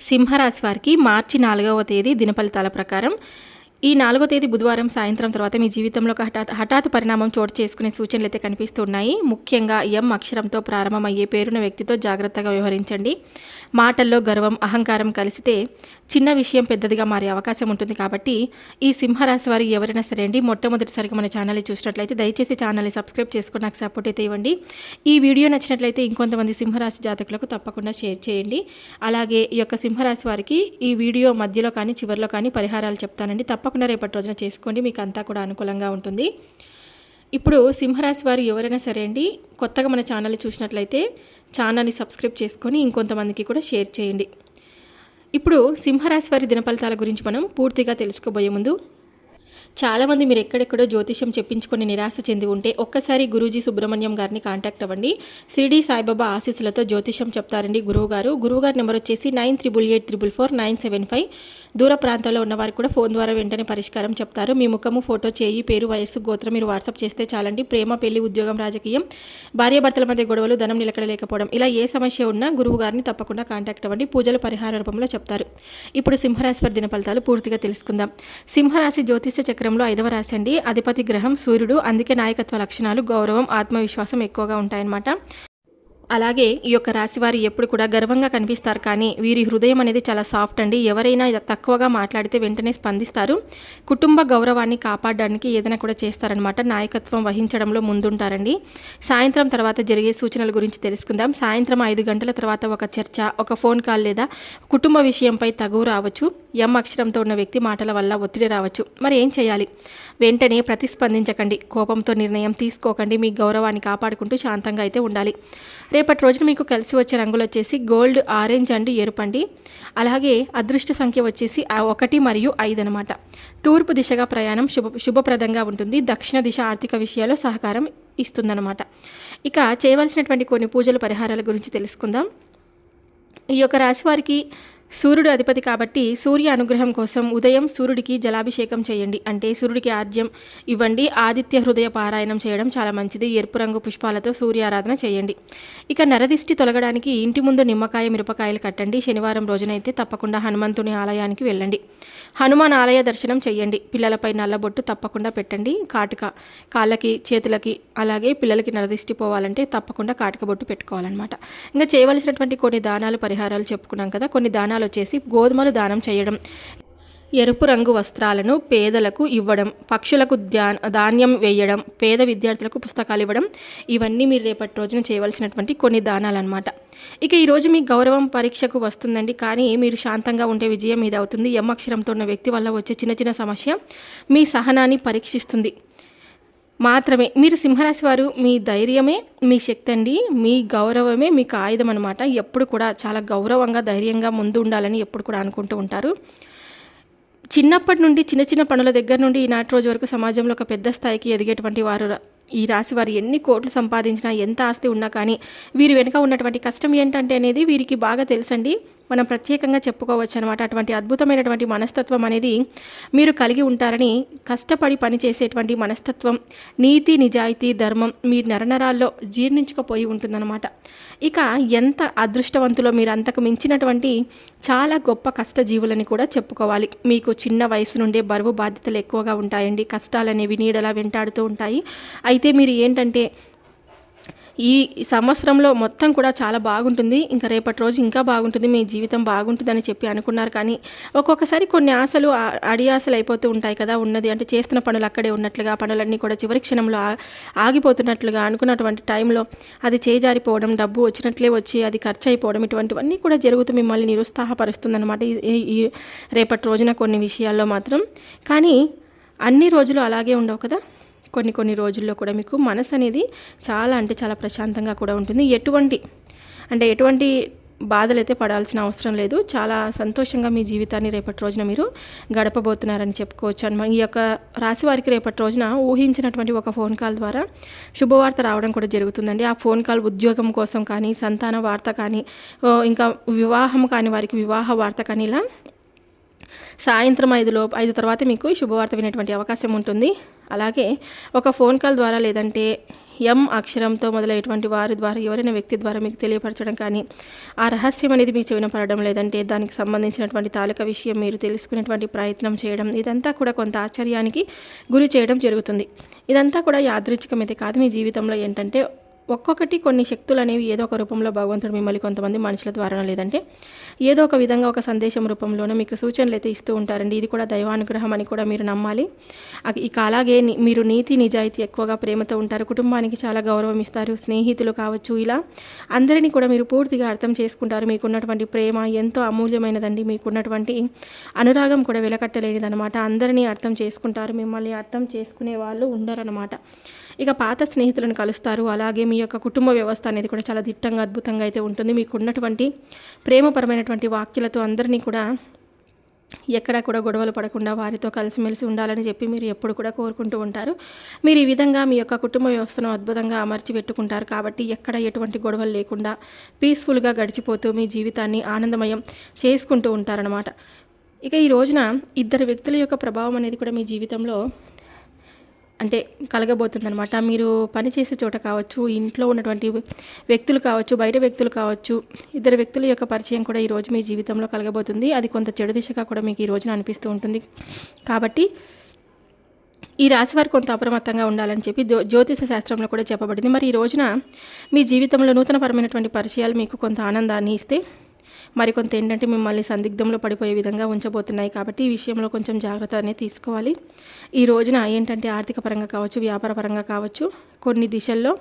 సింహరాశి వారికి మార్చి 4వ తేదీ దినఫలితాల ప్రకారం ఈ 4వ తేదీ బుధవారం సాయంత్రం తర్వాత మీ జీవితంలో ఒక హఠాత్ పరిణామం చోటు చేసుకునే సూచనలు అయితే కనిపిస్తున్నాయి. ముఖ్యంగా ఎం అక్షరంతో ప్రారంభమయ్యే పేరున్న వ్యక్తితో జాగ్రత్తగా వ్యవహరించండి. మాటల్లో గర్వం, అహంకారం కలిసితే చిన్న విషయం పెద్దదిగా మారే అవకాశం ఉంటుంది. కాబట్టి ఈ సింహరాశి వారు ఎవరైనా సరే అండి, మొట్టమొదటిసారిగా మన ఛానల్ని చూసినట్లయితే దయచేసి ఛానల్ని సబ్స్క్రైబ్ చేసుకుని నాకు సపోర్ట్ అయితే ఇవ్వండి. ఈ వీడియో నచ్చినట్లయితే ఇంకొంతమంది సింహరాశి జాతకులకు తప్పకుండా షేర్ చేయండి. అలాగే ఈ యొక్క సింహరాశి వారికి ఈ వీడియో మధ్యలో కానీ చివరిలో కానీ పరిహారాలు చెప్తానండి. తప్పకుండా రేపటి రోజున చేసుకోండి, మీకు అంతా కూడా అనుకూలంగా ఉంటుంది. ఇప్పుడు సింహరాశి వారు ఎవరైనా సరే అండి, కొత్తగా మన ఛానల్ని చూసినట్లయితే ఛానల్ని సబ్స్క్రైబ్ చేసుకొని ఇంకొంతమందికి కూడా షేర్ చేయండి. ఇప్పుడు సింహరాశి వారి దినఫలితాల గురించి మనం పూర్తిగా తెలుసుకోబోయే ముందు, చాలామంది మీరు ఎక్కడెక్కడో జ్యోతిషం చెప్పించుకొని నిరాశ చెంది ఉంటే ఒక్కసారి గురూజీ సుబ్రహ్మణ్యం గారిని కాంటాక్ట్ అవ్వండి. షిరిడి సాయిబాబా ఆశీస్సులతో జ్యోతిషం చెప్తారండి గురువుగారు నెంబర్ వచ్చేసి 9888444975. దూర ప్రాంతాల్లో ఉన్నవారికి కూడా ఫోన్ ద్వారా వెంటనే పరిష్కారం చెప్తారు. మీ ముఖము, ఫోటో, చేయి, పేరు, వయస్సు, గోత్రం మీరు వాట్సాప్ చేస్తే చాలండి. ప్రేమ, పెళ్లి, ఉద్యోగం, రాజకీయం, భార్యాభర్తల మధ్య గొడవలు, ధనం నిలకడలేకపోవడం, ఇలా ఏ సమస్య ఉన్నా గురువు గారిని తప్పకుండా కాంటాక్ట్ అవ్వండి. పూజలు పరిహార రూపంలో చెప్తారు. ఇప్పుడు సింహరాశి వారి దిన ఫలితాలు పూర్తిగా తెలుసుకుందాం. సింహరాశి జ్యోతిష చక్రంలో 5వ రాశి అండి. అధిపతి గ్రహం సూర్యుడు. అందుకే నాయకత్వ లక్షణాలు, గౌరవం, ఆత్మవిశ్వాసం ఎక్కువగా ఉంటాయన్నమాట. అలాగే ఈ యొక్క రాశి వారు ఎప్పుడు కూడా గర్వంగా కనిపిస్తారు, కానీ వీరి హృదయం అనేది చాలా సాఫ్ట్ అండి. ఎవరైనా తక్కువగా మాట్లాడితే వెంటనే స్పందిస్తారు. కుటుంబ గౌరవాన్ని కాపాడడానికి ఏదైనా కూడా చేస్తారనమాట. నాయకత్వం వహించడంలో ముందుంటారండి. సాయంత్రం తర్వాత జరిగే సూచనల గురించి తెలుసుకుందాం. సాయంత్రం 5 గంటల తర్వాత ఒక చర్చ, ఒక ఫోన్ కాల్ లేదా కుటుంబ విషయంపై తగువ రావచ్చు. ఎం అక్షరంతో ఉన్న వ్యక్తి మాటల వల్ల ఒత్తిడి రావచ్చు. మరి ఏం చేయాలి? వెంటనే ప్రతిస్పందించకండి. కోపంతో నిర్ణయం తీసుకోకండి. మీ గౌరవాన్ని కాపాడుకుంటూ శాంతంగా అయితే ఉండాలి. రేపటి రోజున మీకు కలిసి వచ్చే రంగులు వచ్చేసి గోల్డ్, ఆరెంజ్ అండ్ ఎరుపండి. అలాగే అదృష్ట సంఖ్య వచ్చేసి 1 మరియు 5 అనమాట. తూర్పు దిశగా ప్రయాణం శుభప్రదంగా ఉంటుంది. దక్షిణ దిశ ఆర్థిక విషయాల్లో సహకారం ఇస్తుందన్నమాట. ఇక చేయవలసినటువంటి కొన్ని పూజల పరిహారాల గురించి తెలుసుకుందాం. ఈ యొక్క రాశి వారికి సూర్యుడు అధిపతి కాబట్టి సూర్య అనుగ్రహం కోసం ఉదయం సూర్యుడికి జలాభిషేకం చేయండి. అంటే సూర్యుడికి ఆర్జ్యం ఇవ్వండి. ఆదిత్య హృదయ పారాయణం చేయడం చాలా మంచిది. ఎరుపు రంగు పుష్పాలతో సూర్యారాధన చేయండి. ఇక నరదిష్టి తొలగడానికి ఇంటి ముందు నిమ్మకాయ, మిరపకాయలు కట్టండి. శనివారం రోజునైతే తప్పకుండా హనుమంతుని ఆలయానికి వెళ్ళండి. హనుమాన్ ఆలయ దర్శనం చేయండి. పిల్లలపై నల్లబొట్టు తప్పకుండా పెట్టండి. కాటుక కాళ్ళకి, చేతులకి, అలాగే పిల్లలకి నరదిష్టి పోవాలంటే తప్పకుండా కాటుక బొట్టు పెట్టుకోవాలన్నమాట. ఇంకా చేయవలసినటువంటి కొన్ని దానాలు, పరిహారాలు చెప్పుకున్నాం కదా. కొన్ని దానాలు వచ్చేసి గోధుమలు దానం చేయడం, ఎరుపు రంగు వస్త్రాలను పేదలకు ఇవ్వడం, పక్షులకు ధాన్యం వేయడం, పేద విద్యార్థులకు పుస్తకాలు ఇవ్వడం, ఇవన్నీ మీరు రేపటి రోజున చేయవలసినటువంటి కొన్ని దానాలు అనమాట. ఇక ఈరోజు మీ గౌరవం పరీక్షకు వస్తుందండి, కానీ మీరు శాంతంగా ఉంటే విజయం మీద అవుతుంది. ఎం అక్షరంతో ఉన్న వ్యక్తి వల్ల వచ్చే చిన్న చిన్న సమస్య మీ సహనాన్ని పరీక్షిస్తుంది మాత్రమే. మీరు సింహరాశి వారు, మీ ధైర్యమే మీ శక్తి అండి. మీ గౌరవమే మీకు ఆయుధం అనమాట. ఎప్పుడు కూడా చాలా గౌరవంగా, ధైర్యంగా ముందు ఉండాలని ఎప్పుడు కూడా అనుకుంటూ ఉంటారు. చిన్నప్పటి నుండి చిన్న చిన్న పనుల దగ్గర నుండి ఈనాటి రోజు వరకు సమాజంలో ఒక పెద్ద స్థాయికి ఎదిగేటువంటి వారు ఈ రాశి వారు ఎన్ని కోట్లు సంపాదించినా, ఎంత ఆస్తి ఉన్నా కానీ వీరి వెనుక ఉన్నటువంటి కష్టం ఏంటంటే అనేది వీరికి బాగా తెలుసండి. మనం ప్రత్యేకంగా చెప్పుకోవచ్చు అనమాట. అటువంటి అద్భుతమైనటువంటి మనస్తత్వం అనేది మీరు కలిగి ఉంటారని, కష్టపడి పనిచేసేటువంటి మనస్తత్వం, నీతి, నిజాయితీ, ధర్మం మీ నరనరాల్లో జీర్ణించుకుపోయి ఉంటుందన్నమాట. ఇక ఎంత అదృష్టవంతులో మీరు అంతకు మించినటువంటి చాలా గొప్ప కష్టజీవులని కూడా చెప్పుకోవాలి. మీకు చిన్న వయసు నుండే బరువు బాధ్యతలు ఎక్కువగా ఉంటాయండి. కష్టాలనేవి నీడలా వెంటాడుతూ ఉంటాయి. అయితే మీరు ఏంటంటే ఈ సంవత్సరంలో మొత్తం కూడా చాలా బాగుంటుంది, ఇంకా రేపటి రోజు ఇంకా బాగుంటుంది, మీ జీవితం బాగుంటుందని చెప్పి అనుకున్నారు. కానీ ఒక్కొక్కసారి కొన్ని ఆశలు అడియాసలు అయిపోతూ ఉంటాయి కదా. ఉన్నది అంటే చేస్తున్న పనులు అక్కడే ఉన్నట్లుగా, పనులన్నీ కూడా చివరి క్షణంలో ఆగిపోతున్నట్లుగా అనుకున్నటువంటి టైంలో అది చేజారిపోవడం, డబ్బు వచ్చినట్లే వచ్చి అది ఖర్చు అయిపోవడం, ఇటువంటివన్నీ కూడా జరుగుతూ మిమ్మల్ని నిరుత్సాహపరుస్తుందన్నమాట ఈ రేపటి రోజున కొన్ని విషయాల్లో మాత్రం. కానీ అన్ని రోజులు అలాగే ఉండవు కదా. కొన్ని రోజుల్లో కూడా మీకు మనసు అనేది చాలా అంటే చాలా ప్రశాంతంగా కూడా ఉంటుంది. ఎటువంటి బాధలు అయితే పడాల్సిన అవసరం లేదు. చాలా సంతోషంగా మీ జీవితాన్ని రేపటి రోజున మీరు గడపబోతున్నారని చెప్పుకోవచ్చు అనమాట. ఈ యొక్క రాశి వారికి రేపటి రోజున ఊహించినటువంటి ఒక ఫోన్ కాల్ ద్వారా శుభవార్త రావడం కూడా జరుగుతుందండి. ఆ ఫోన్ కాల్ ఉద్యోగం కోసం కానీ, సంతాన వార్త కానీ, ఇంకా వివాహం కాని వారికి వివాహ వార్త కానీ, ఇలా సాయంత్రం 5 తర్వాత మీకు శుభవార్త వినేటువంటి అవకాశం ఉంటుంది. అలాగే ఒక ఫోన్ కాల్ ద్వారా లేదంటే ఎం అక్షరంతో మొదలైనటువంటి వారి ద్వారా ఎవరైనా వ్యక్తి ద్వారా మీకు తెలియపరచడం కానీ, ఆ రహస్యం అనేది మీ చెవిన పడడం, లేదంటే దానికి సంబంధించినటువంటి తాలూకా విషయం మీరు తెలుసుకునేటువంటి ప్రయత్నం చేయడం, ఇదంతా కూడా కొంత ఆశ్చర్యానికి గురి చేయడం జరుగుతుంది. ఇదంతా కూడా యాదృచ్ఛికమైతే కాదు. మీ జీవితంలో ఏంటంటే ఒక్కొక్కటి కొన్ని శక్తులు అనేవి ఏదో ఒక రూపంలో భగవంతుడు మిమ్మల్ని కొంతమంది మనుషుల ద్వారా లేదంటే ఏదో ఒక విధంగా ఒక సందేశం రూపంలోనూ మీకు సూచనలు అయితే ఇస్తూ ఉంటారండి. ఇది కూడా దైవానుగ్రహం అని కూడా మీరు నమ్మాలి. ఇక అలాగే మీరు నీతి నిజాయితీ ఎక్కువగా ప్రేమతో ఉంటారు, కుటుంబానికి చాలా గౌరవం ఇస్తారు, స్నేహితులు కావచ్చు, ఇలా అందరినీ కూడా మీరు పూర్తిగా అర్థం చేసుకుంటారు. మీకున్నటువంటి ప్రేమ ఎంతో అమూల్యమైనదండి. మీకున్నటువంటి అనురాగం కూడా వెలకట్టలేనిదనమాట. అందరినీ అర్థం చేసుకుంటారు, మిమ్మల్ని అర్థం చేసుకునే వాళ్ళు ఉండరనమాట. ఇక పాత స్నేహితులను కలుస్తారు. అలాగే మీ యొక్క కుటుంబ వ్యవస్థ అనేది కూడా చాలా దిట్టంగా అద్భుతంగా అయితే ఉంటుంది. మీకు ఉన్నటువంటి ప్రేమపరమైనటువంటి వాక్యాలతో అందరినీ కూడా ఎక్కడా కూడా గొడవలు పడకుండా వారితో కలిసిమెలిసి ఉండాలని చెప్పి మీరు ఎప్పుడు కూడా కోరుకుంటూ ఉంటారు. మీరు ఈ విధంగా మీ యొక్క కుటుంబ వ్యవస్థను అద్భుతంగా అమర్చి పెట్టుకుంటారు కాబట్టి ఎక్కడ ఎటువంటి గొడవలు లేకుండా పీస్ఫుల్గా గడిచిపోతూ మీ జీవితాన్ని ఆనందమయం చేసుకుంటూ ఉంటారనమాట. ఇక ఈ రోజున ఇద్దరు వ్యక్తుల యొక్క ప్రభావం అనేది కూడా మీ జీవితంలో అంటే కలగబోతుందనమాట. మీరు పనిచేసే చోట కావచ్చు, ఇంట్లో ఉన్నటువంటి వ్యక్తులు కావచ్చు, బయట వ్యక్తులు కావచ్చు, ఇద్దరు వ్యక్తుల యొక్క పరిచయం కూడా ఈరోజు మీ జీవితంలో కలగబోతుంది. అది కొంత చెడు దిశగా కూడా మీకు ఈ రోజున అనిపిస్తూ ఉంటుంది. కాబట్టి ఈ రాశి వారు కొంత అప్రమత్తంగా ఉండాలని చెప్పి జ్యోతిష శాస్త్రంలో కూడా చెప్పబడింది. మరి ఈ రోజున మీ జీవితంలో నూతనపరమైనటువంటి పరిచయాలు మీకు కొంత ఆనందాన్ని ఇస్తే, మరికొంత ఏంటంటే మిమ్మల్ని సందిగ్ధంలో పడిపోయే విధంగా ఉంచబోతున్నాయి. కాబట్టి ఈ విషయంలో కొంచెం జాగ్రత్త అనేది తీసుకోవాలి. ఈ రోజున ఏంటంటే ఆర్థిక పరంగా కావచ్చు, వ్యాపార పరంగా కావచ్చు, కొన్ని దిశల్లో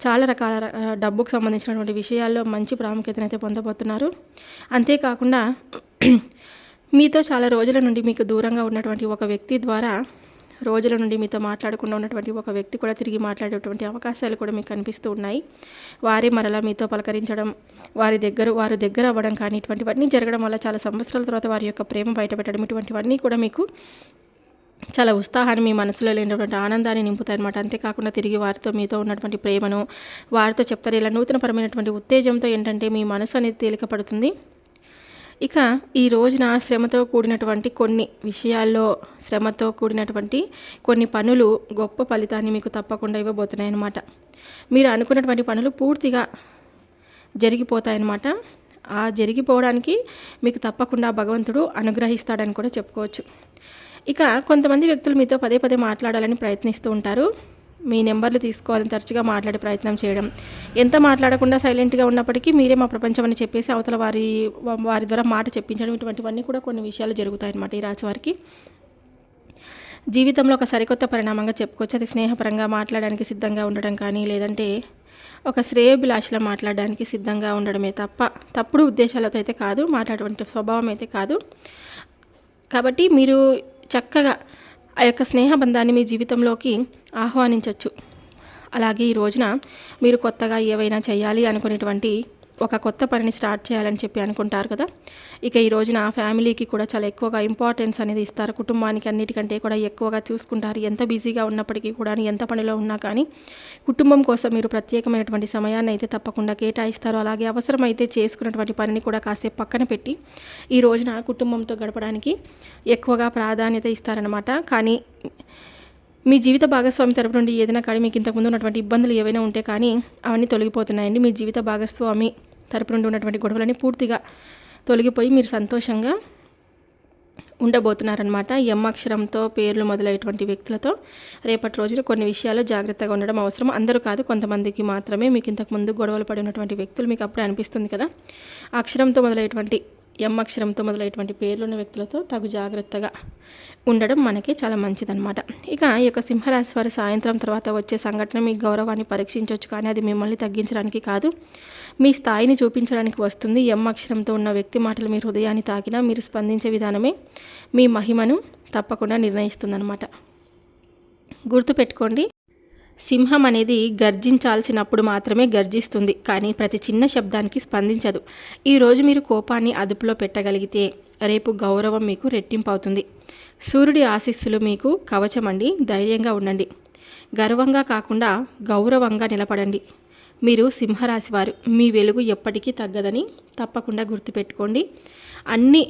చాలా రకాల డబ్బుకు సంబంధించినటువంటి విషయాల్లో మంచి ప్రాముఖ్యతనైతే పొందబోతున్నారు. అంతేకాకుండా మీతో చాలా రోజుల నుండి మీకు దూరంగా ఉన్నటువంటి ఒక వ్యక్తి ద్వారా, రోజుల నుండి మీతో మాట్లాడకుండా ఉన్నటువంటి ఒక వ్యక్తి కూడా తిరిగి మాట్లాడేటువంటి అవకాశాలు కూడా మీకు కనిపిస్తూ ఉన్నాయి. వారే మరలా మీతో పలకరించడం, వారు దగ్గర అవ్వడం కానీ ఇటువంటివన్నీ జరగడం వల్ల చాలా సంవత్సరాల తర్వాత వారి యొక్క ప్రేమ బయటపెట్టడం, ఇటువంటివన్నీ కూడా మీకు చాలా ఉత్సాహాన్ని, మీ మనసులో లేనటువంటి ఆనందాన్ని నింపుతాయన్నమాట. అంతేకాకుండా తిరిగి వారితో మీతో ఉన్నటువంటి ప్రేమను వారితో చెప్తారు. ఇలా నూతనపరమైనటువంటి ఉత్తేజంతో ఏంటంటే మీ మనసు అనేది తేలికపడుతుంది. ఇక ఈ రోజున శ్రమతో కూడినటువంటి కొన్ని విషయాల్లో, శ్రమతో కూడినటువంటి కొన్ని పనులు గొప్ప ఫలితాన్ని మీకు తప్పకుండా ఇవ్వబోతున్నాయి అన్నమాట. మీరు అనుకున్నటువంటి పనులు పూర్తిగా జరిగిపోతాయన్నమాట. ఆ జరిగిపోవడానికి మీకు తప్పకుండా భగవంతుడు అనుగ్రహిస్తాడని కూడా చెప్పుకోవచ్చు. ఇక కొంతమంది వ్యక్తులు మీతో పదే పదే మాట్లాడాలని ప్రయత్నిస్తూ ఉంటారు. మీ నెంబర్లు తీసుకోవాలని తరచుగా మాట్లాడే ప్రయత్నం చేయడం, ఎంత మాట్లాడకుండా సైలెంట్గా ఉన్నప్పటికీ మీరే మా ప్రపంచం అని చెప్పేసి అవతల వారి ద్వారా మాట చెప్పించడం, ఇటువంటివన్నీ కూడా కొన్ని విషయాలు జరుగుతాయన్నమాట ఈ రాశి వారికి. జీవితంలో ఒక సరికొత్త పరిణామంగా చెప్పుకోవచ్చు. అది స్నేహపరంగా మాట్లాడడానికి సిద్ధంగా ఉండడం కానీ, లేదంటే ఒక శ్రేయోభిలాషలా మాట్లాడడానికి సిద్ధంగా ఉండడమే తప్ప తప్పుడు ఉద్దేశాలతో అయితే కాదు, మాట్లాడేటువంటి స్వభావం అయితే కాదు. కాబట్టి మీరు చక్కగా ఆ యొక్క స్నేహబంధాన్ని మీ జీవితంలోకి ఆహ్వానించవచ్చు. అలాగే ఈ రోజున మీరు కొత్తగా ఏవైనా చేయాలి అనుకునేటువంటి ఒక కొత్త పనిని స్టార్ట్ చేయాలని చెప్పి అనుకుంటారు కదా. ఇక ఈ రోజున ఫ్యామిలీకి కూడా చాలా ఎక్కువగా ఇంపార్టెన్స్ అనేది ఇస్తారు. కుటుంబానికి అన్నిటికంటే కూడా ఎక్కువగా చూసుకుంటారు. ఎంత బిజీగా ఉన్నప్పటికీ కూడా, ఎంత పనిలో ఉన్నా కానీ కుటుంబం కోసం మీరు ప్రత్యేకమైనటువంటి సమయాన్ని అయితే తప్పకుండా కేటాయిస్తారు. అలాగే అవసరమైతే చేసుకున్నటువంటి పనిని కూడా కాసేపు పక్కన పెట్టి ఈ రోజున కుటుంబంతో గడపడానికి ఎక్కువగా ప్రాధాన్యత ఇస్తారనమాట. కానీ మీ జీవిత భాగస్వామి తరపు నుండి ఏదైనా కానీ మీకు ఇంతకుముందు ఉన్నటువంటి ఇబ్బందులు ఏవైనా ఉంటే కానీ అవన్నీ తొలగిపోతున్నాయండి. మీ జీవిత భాగస్వామి తరపు నుండి ఉన్నటువంటి గొడవలని పూర్తిగా తొలగిపోయి మీరు సంతోషంగా ఉండబోతున్నారనమాట. ఎం అక్షరంతో పేర్లు మొదలయ్యేటువంటి వ్యక్తులతో రేపటి రోజున కొన్ని విషయాలు జాగ్రత్తగా ఉండడం అవసరం. అందరూ కాదు, కొంతమందికి మాత్రమే. మీకు ఇంతకుముందు గొడవలు పడి ఉన్నటువంటి వ్యక్తులు మీకు అప్పుడే అనిపిస్తుంది కదా. అక్షరంతో మొదలయ్యేటువంటి ఎం అక్షరంతో మొదలైనటువంటి పేర్లున్న వ్యక్తులతో తగు జాగ్రత్తగా ఉండడం మనకి చాలా మంచిదన్నమాట. ఇక ఈ యొక్క సింహరాశి వారు సాయంత్రం తర్వాత వచ్చే సంఘటన మీ గౌరవాన్ని పరీక్షించవచ్చు, కానీ అది మిమ్మల్ని తగ్గించడానికి కాదు, మీ స్థాయిని చూపించడానికి వస్తుంది. ఎం అక్షరంతో ఉన్న వ్యక్తి మాటలు మీ హృదయాన్ని తాకినా మీరు స్పందించే విధానమే మీ మహిమను తప్పకుండా నిర్ణయిస్తుందన్నమాట. గుర్తుపెట్టుకోండి, సింహం అనేది గర్జించాల్సినప్పుడు మాత్రమే గర్జిస్తుంది, కానీ ప్రతి చిన్న శబ్దానికి స్పందించదు. ఈరోజు మీరు కోపాన్ని అదుపులో పెట్టగలిగితే రేపు గౌరవం మీకు రెట్టింపు అవుతుంది. సూర్యుడి ఆశీస్సులు మీకు కవచమండి. ధైర్యంగా ఉండండి. గర్వంగా కాకుండా గౌరవంగా నిలబడండి. మీరు సింహరాశి వారు. మీ వెలుగు ఎప్పటికీ తగ్గదని తప్పకుండా గుర్తుపెట్టుకోండి. అన్ని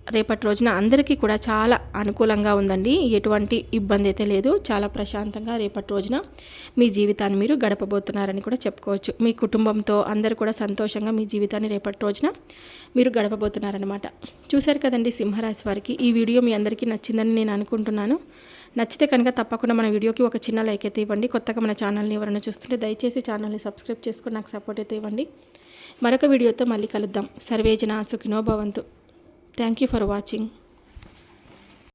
రేపటి రోజున అందరికీ కూడా చాలా అనుకూలంగా ఉందండి. ఎటువంటి ఇబ్బంది అయితే లేదు. చాలా ప్రశాంతంగా రేపటి రోజున మీ జీవితాన్ని మీరు గడపబోతున్నారని కూడా చెప్పుకోవచ్చు. మీ కుటుంబంతో అందరూ కూడా సంతోషంగా మీ జీవితాన్ని రేపటి రోజున మీరు గడపబోతున్నారనమాట. చూశారు కదండి సింహరాశి వారికి. ఈ వీడియో మీ అందరికీ నచ్చిందని నేను అనుకుంటున్నాను. నచ్చితే కనుక తప్పకుండా మన వీడియోకి ఒక చిన్న లైక్ అయితే ఇవ్వండి. కొత్తగా మన ఛానల్ని ఎవరైనా చూస్తుంటే దయచేసి ఛానల్ని సబ్స్క్రైబ్ చేసుకొని నాకు సపోర్ట్ అయితే ఇవ్వండి. మరొక వీడియోతో మళ్ళీ కలుద్దాం. సర్వేజన సుఖినో భవంతు. Thank you for watching.